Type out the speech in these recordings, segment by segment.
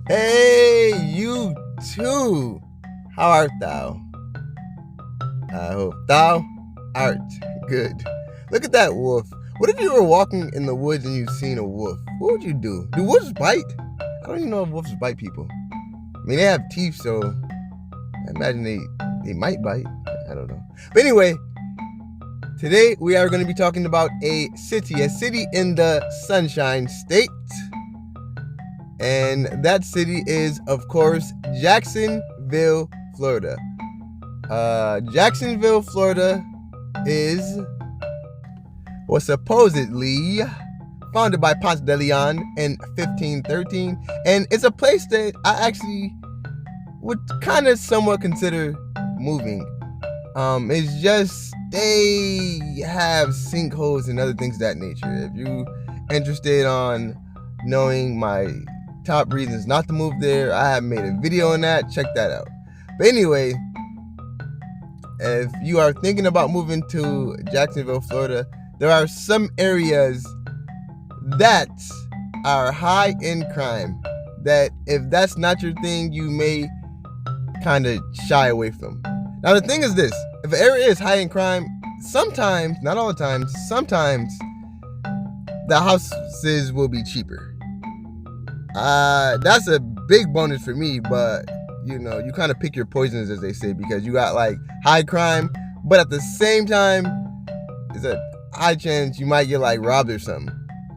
Hey, you too. How art thou? I hope thou art good. Look at that wolf. What if you were walking in the woods and you'd seen a wolf? What would you do? Do wolves bite? I don't even know if wolves bite people. I mean, they have teeth, so I imagine they might bite. I don't know. But anyway, today we are going to be talking about a city in the Sunshine State. And that city is, of course, Jacksonville, Florida. Jacksonville, Florida was supposedly founded by Ponce de Leon in 1513. And it's a place that I actually would kind of somewhat consider moving. It's just they have sinkholes and other things of that nature. If you're interested on knowing my top reasons not to move there, I have made a video on that. Check that out. But anyway, if you are thinking about moving to Jacksonville, Florida, there are some areas that are high in crime that if that's not your thing, you may kind of shy away from. Now the thing is this: if an area is high in crime, sometimes, not all the time, sometimes the houses will be cheaper. That's a big bonus for me, but you kind of pick your poisons, as they say, because you got like high crime, but at the same time, there's a high chance you might get like robbed or something,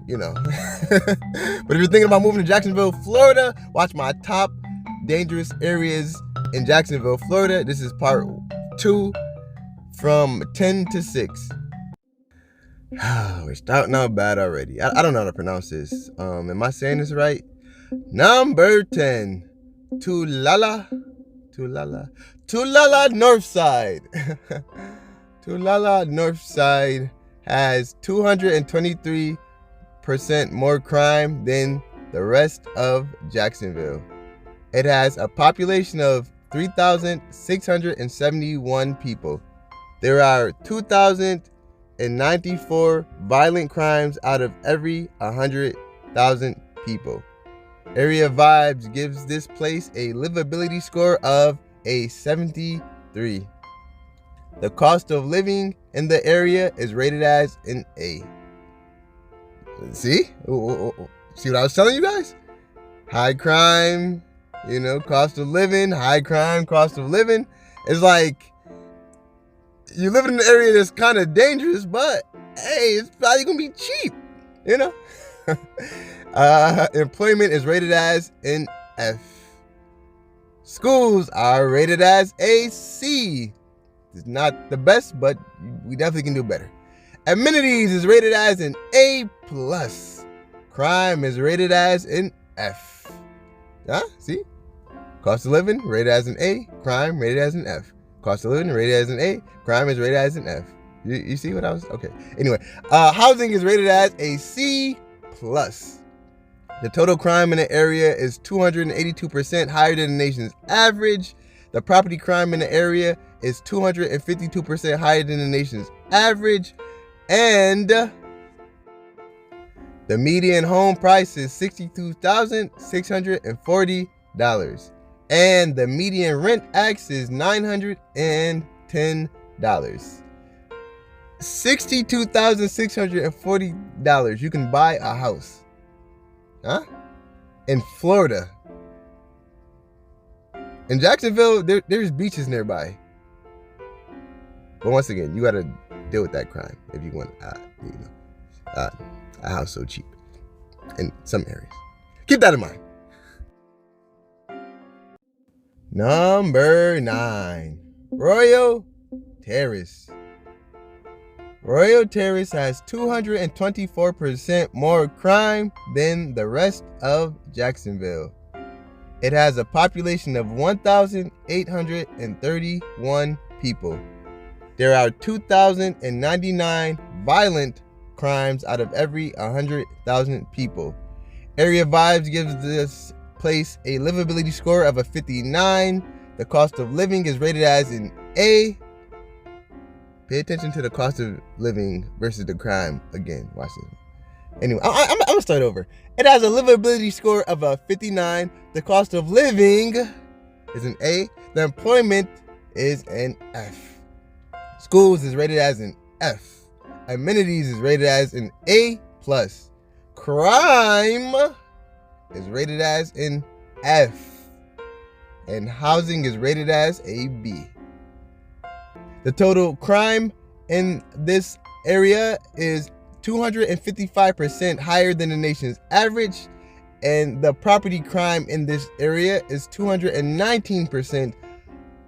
But if you're thinking about moving to Jacksonville, Florida, watch my top dangerous areas in Jacksonville, Florida. This is part 2 from 10 to 6. We're starting out bad already. I don't know how to pronounce this. Am I saying this right? Number 10, Tulala Northside. Tulala Northside has 223% more crime than the rest of Jacksonville. It has a population of 3,671 people. There are 2,094 violent crimes out of every 100,000 people. Area Vibes gives this place a livability score of a 73. The cost of living in the area is rated as an A. See? See what I was telling you guys? High crime, cost of living, high crime, cost of living. It's like you live in an area that's kind of dangerous, but hey, it's probably going to be cheap, Employment is rated as an F. Schools are rated as a C. It's not the best, but we definitely can do better. Amenities is rated as an A+. Crime is rated as an F. See? Cost of living rated as an A. Crime rated as an F. Cost of living rated as an A. Crime is rated as an F. You see what I was? Okay. Anyway, housing is rated as a C+. The total crime in the area is 282% higher than the nation's average. The property crime in the area is 252% higher than the nation's average. And the median home price is $62,640. And the median rent ax is $910. $62,640. You can buy a house. In Florida. In Jacksonville, there's beaches nearby. But once again, you got to deal with that crime if you want a house so cheap in some areas. Keep that in mind. Number 9, Royal Terrace. Royal Terrace has 224% more crime than the rest of Jacksonville. It has a population of 1,831 people. There are 2,099 violent crimes out of every 100,000 people. Area Vibes gives this place a livability score of a 59. The cost of living is rated as an A. Pay attention to the cost of living versus the crime. Again, watch this. Anyway, I'm gonna start over. It has a livability score of a 59. The cost of living is an A. The employment is an F. Schools is rated as an F. Amenities is rated as an A+. Crime is rated as an F. And housing is rated as a B. The total crime in this area is 255% higher than the nation's average, and the property crime in this area is 219%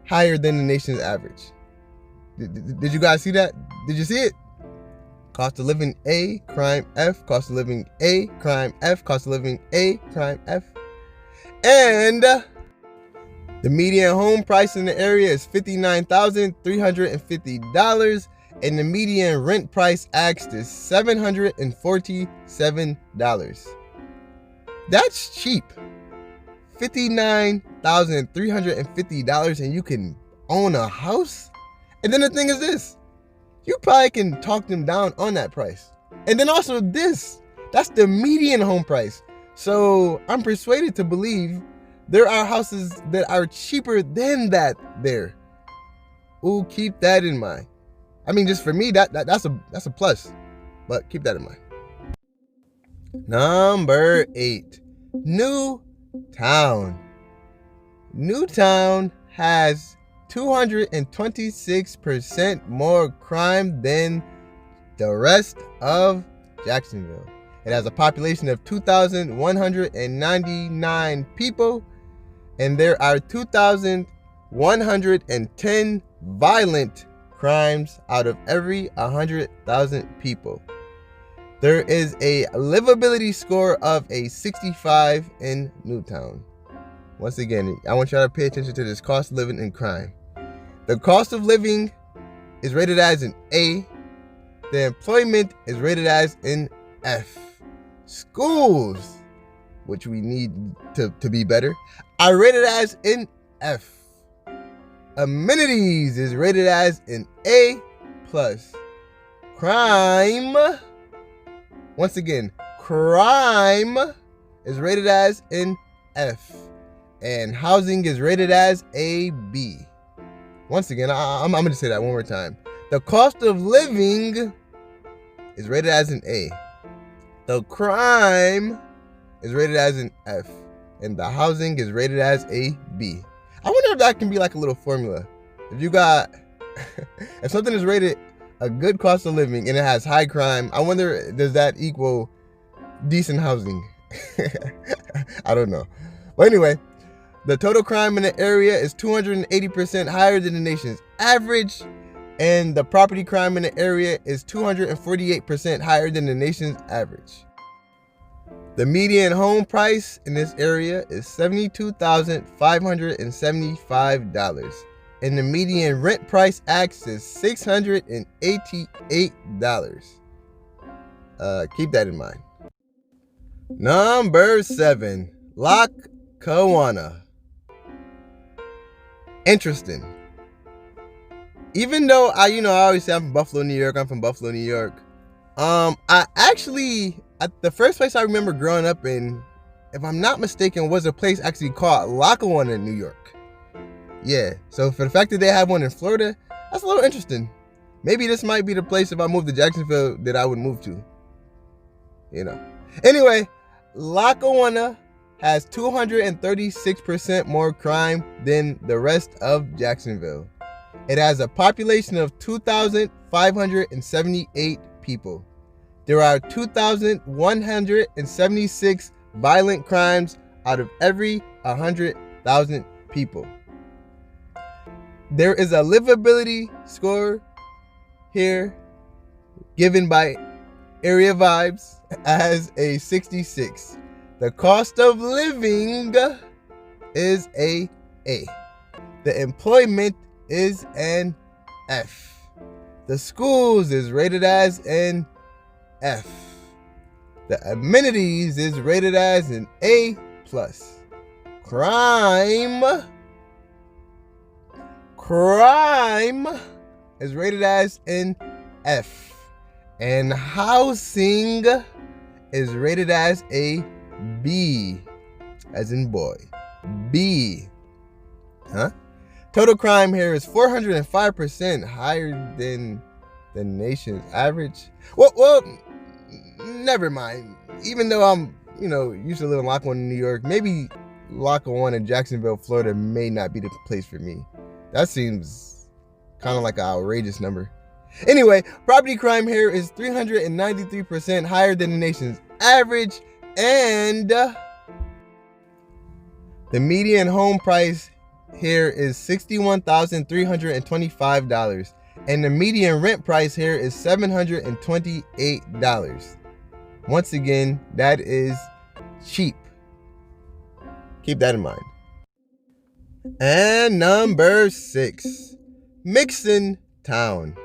higher than the nation's average. Did you guys see that? Did you see it? Cost of living A, crime F, cost of living A, crime F, cost of living A, crime F. And the median home price in the area is $59,350, and the median rent price asked is $747. That's cheap. $59,350, and you can own a house? And then the thing is this, you probably can talk them down on that price. And then also this, that's the median home price. So I'm persuaded to believe there are houses that are cheaper than that there. Ooh, keep that in mind. I mean, just for me, that's a plus. But keep that in mind. Number 8, Newtown. Newtown has 226% more crime than the rest of Jacksonville. It has a population of 2,199 people, and there are 2,110 violent crimes out of every 100,000 people. There is a livability score of a 65 in Newtown. Once again, I want y'all to pay attention to this cost of living and crime. The cost of living is rated as an A. The employment is rated as an F. Schools, which we need to be better, are rated as an F. Amenities is rated as an A+. Crime, once again, crime is rated as an F. And housing is rated as a B. Once again, I'm going to say that one more time. The cost of living is rated as an A. The crime is rated as an F. And the housing is rated as a B. I wonder if that can be like a little formula. If you got, if something is rated a good cost of living and it has high crime, I wonder, does that equal decent housing? I don't know. But anyway, the total crime in the area is 280% higher than the nation's average, and the property crime in the area is 248% higher than the nation's average. The median home price in this area is $72,575, and the median rent price asked is $688. Keep that in mind. Number 7, Lackawanna. Interesting. Even though I always say I'm from Buffalo, New York. The first place I remember growing up in, if I'm not mistaken, was a place actually called Lackawanna, New York. Yeah. So for the fact that they have one in Florida, that's a little interesting. Maybe this might be the place, if I moved to Jacksonville, that I would move to. Anyway, Lackawanna has 236% more crime than the rest of Jacksonville. It has a population of 2,578 people. There are 2,176 violent crimes out of every 100,000 people. There is a livability score here given by Area Vibes as a 66. The cost of living is a A. The employment is an F. The schools is rated as an F. The amenities is rated as an A+. Crime is rated as an F. And housing is rated as a B, as in boy. B. Huh? Total crime here is 405% higher than the nation's average. Well, never mind. Even though I'm, used to live in Lock 1 in New York, maybe Lock 1 in Jacksonville, Florida may not be the place for me. That seems kind of like an outrageous number. Anyway, property crime here is 393% higher than the nation's average, and the median home price here is $61,325, and the median rent price here is $728. Once again, that is cheap. Keep that in mind. And number 6, Mixon Town.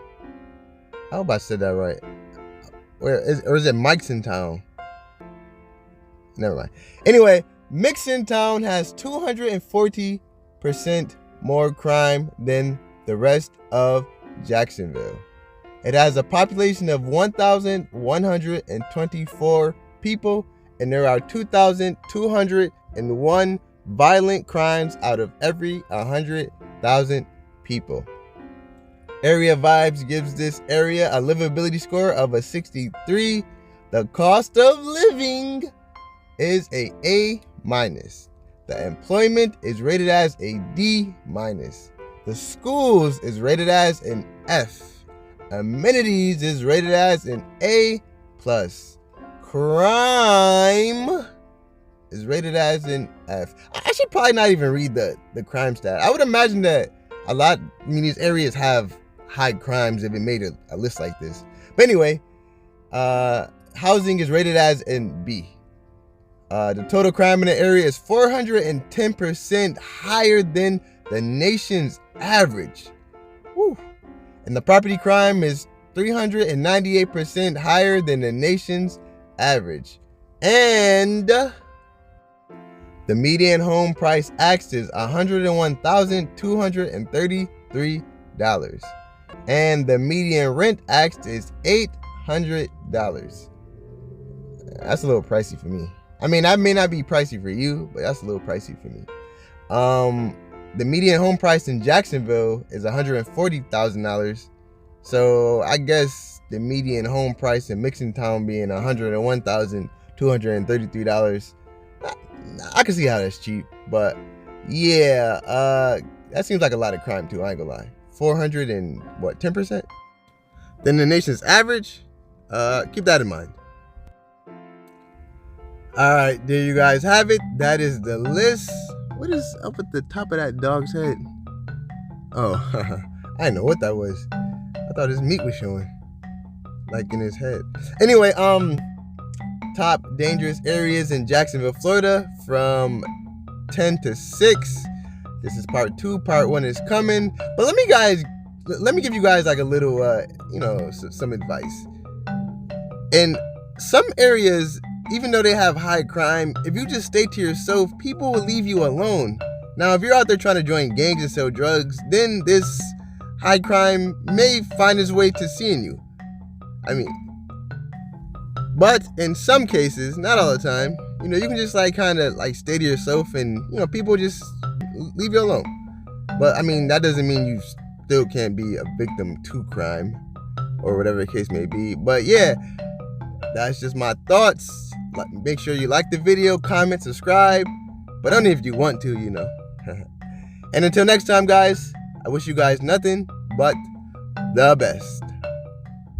I hope I said that right. Or is it Mixon Town? Never mind. Anyway, Mixon Town has 240% more crime than the rest of Jacksonville. It has a population of 1,124 people, and there are 2,201 violent crimes out of every 100,000 people. Area Vibes gives this area a livability score of a 63. The cost of living is a A-. The employment is rated as a D-. The schools is rated as an F. Amenities is rated as an A+. Crime is rated as an F. I should probably not even read the crime stat. I would imagine that these areas have high crimes if it made a list like this. But anyway, housing is rated as an B. The total crime in the area is 410% higher than the nation's average. Woo. And the property crime is 398% higher than the nation's average. And the median home price asked is $101,233. And the median rent asked is $800. That's a little pricey for me. I mean, that may not be pricey for you, but that's a little pricey for me. The median home price in Jacksonville is $140,000. So I guess the median home price in Mixon Town being $101,233. I can see how that's cheap, but yeah, that seems like a lot of crime too. I ain't gonna lie. 10%? Then the nation's average. Keep that in mind. All right, there you guys have it. That is the list. What is up at the top of that dog's head? Oh, I didn't know what that was. I thought his meat was showing, like in his head. Anyway, top dangerous areas in Jacksonville, Florida, from 10 to 6. This is part 2. Part 1 is coming. But let me give you guys like a little, some advice. In some areas, even though they have high crime, if you just stay to yourself, people will leave you alone. Now, if you're out there trying to join gangs and sell drugs, then this high crime may find its way to seeing you. But in some cases, not all the time, you can just kind of stay to yourself and, people just leave you alone. But that doesn't mean you still can't be a victim to crime or whatever the case may be. But yeah, that's just my thoughts. Make sure you like the video, comment, subscribe, but only if you want to, And until next time, guys, I wish you guys nothing but the best.